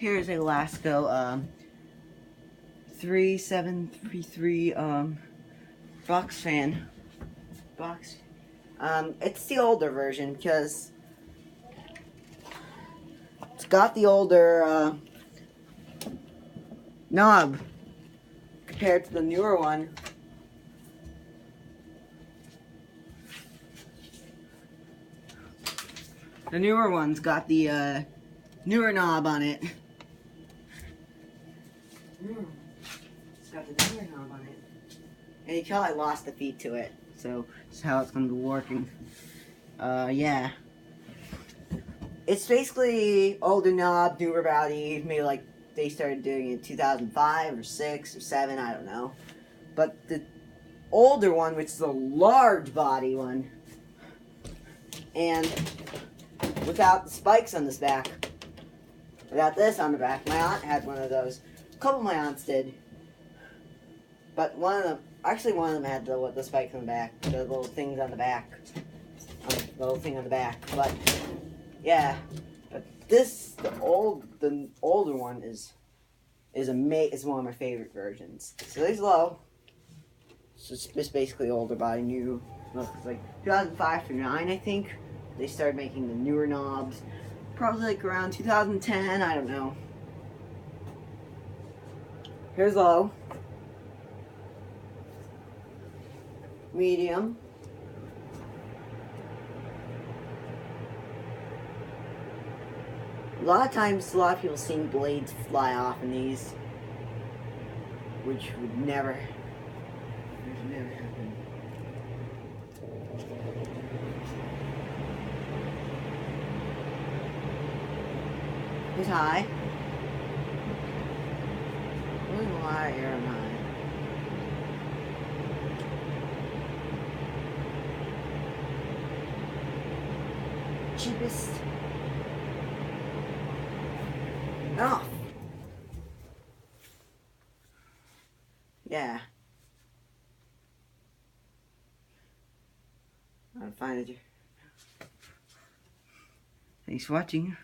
here's a Lasko 3733 box fan. It's the older version because it's got the older knob compared to the newer one. The newer one's got the newer knob on it. It's got the newer knob on it. And you can tell I lost the feet to it, so this is how it's going to be working. Yeah. It's basically older knob, newer body. Maybe like they started doing it in 2005 or 6 or 7, I don't know. But the older one, which is the large body one, and without the spikes on this back, without this on the back. My aunt had one of those. A couple of my aunts did. But one of them had the spikes on the back, the little things on the back. The little thing on the back. But, yeah. But this, the older one is one of my favorite versions. So it's low. So it's just basically older body, new. Look, it's like 2005 through 9, I think. They started making the newer knobs. Probably like around 2010, I don't know. Here's low. Medium. A lot of times, a lot of people see blades fly off in these, which would never happen. It's high. There's a lot of air on high. Cheapest. Oh. Yeah. I'll find it. Thanks for watching.